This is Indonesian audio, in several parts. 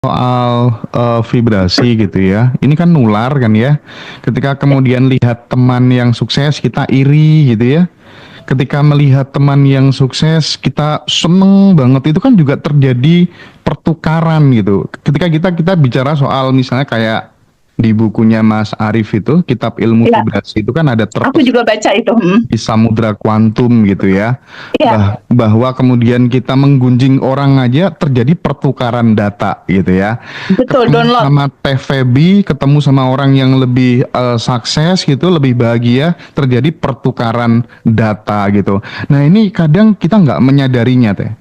Soal vibrasi gitu ya. Ini kan nular kan ya. Ketika kemudian lihat teman yang sukses kita iri gitu ya. Ketika melihat teman yang sukses kita seneng banget, itu kan juga terjadi pertukaran gitu. Ketika kita bicara soal misalnya kayak di bukunya Mas Arif itu, Kitab Ilmu Ya, Vibrasi itu kan ada aku juga baca itu. di samudra kuantum gitu ya. Iya, Bahwa kemudian kita menggunjing orang aja terjadi pertukaran data gitu ya. betul, Ketemu download. sama Teh Feby, ketemu sama orang yang lebih sukses gitu, lebih bahagia, terjadi pertukaran data gitu. Nah ini kadang kita nggak menyadarinya Teh.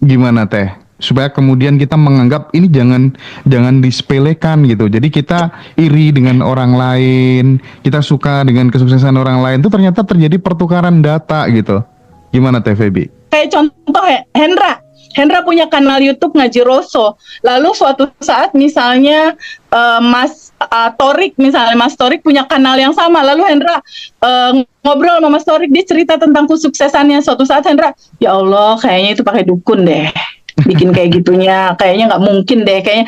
Gimana Teh? Supaya kemudian kita menganggap ini jangan jangan disepelekan gitu. Jadi kita iri dengan orang lain, kita suka dengan kesuksesan orang lain itu ternyata terjadi pertukaran data gitu. Gimana Teh Feby? Kayak contoh Hendra. Hendra punya kanal YouTube Ngaji Roso. Lalu suatu saat misalnya Mas Torik, misalnya Mas Torik punya kanal yang sama. Lalu Hendra ngobrol sama Mas Torik, dia cerita tentang kesuksesannya. Suatu saat Hendra, ya Allah kayaknya itu pakai dukun deh. Bikin kayak gitunya, kayaknya nggak mungkin deh. Kayaknya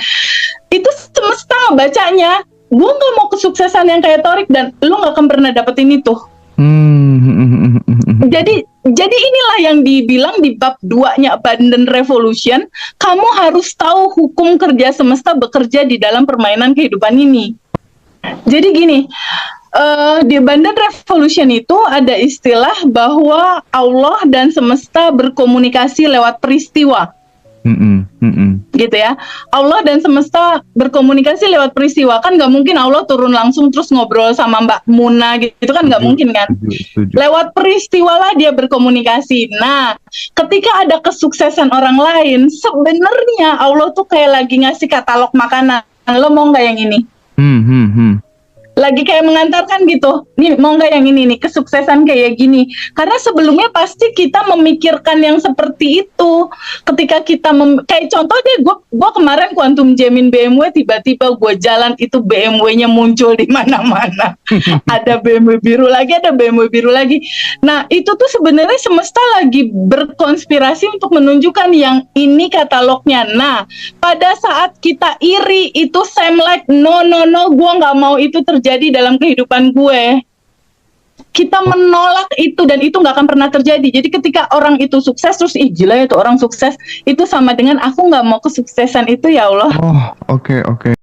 itu semesta bacanya. Gue nggak mau kesuksesan yang kayak Torik dan lu nggak akan pernah dapetin itu. Jadi inilah yang dibilang di bab 2-nya Abundant Revolution, kamu harus tahu hukum kerja semesta bekerja di dalam permainan kehidupan ini. Jadi gini, di Abundant Revolution itu ada istilah bahwa Allah dan semesta berkomunikasi lewat peristiwa. Gitu ya, Allah dan semesta berkomunikasi lewat peristiwa. Kan nggak mungkin Allah turun langsung terus ngobrol sama Mbak Muna gitu kan, nggak mungkin kan. Lewat peristiwa lah dia berkomunikasi. Nah, ketika ada kesuksesan orang lain, sebenarnya Allah tuh kayak lagi ngasih katalog makanan. Lo mau nggak yang ini? Lagi kayak mengantarkan gitu, nih mau nggak yang ini nih, kesuksesan kayak gini. Karena sebelumnya pasti kita memikirkan yang seperti itu. Ketika kita kayak contoh deh, gue kemarin Quantum Jamin BMW, tiba-tiba gue jalan itu BMW-nya muncul di mana-mana. Ada BMW biru lagi, ada BMW biru lagi. Nah itu tuh sebenarnya semesta lagi berkonspirasi untuk menunjukkan yang ini katalognya. Nah pada saat kita iri itu same like no, gue nggak mau itu terjadi dalam kehidupan gue. Kita menolak itu dan itu nggak akan pernah terjadi. Jadi ketika orang itu sukses terus gila itu orang sukses, itu sama dengan aku nggak mau kesuksesan itu, ya Allah. Oh, oke.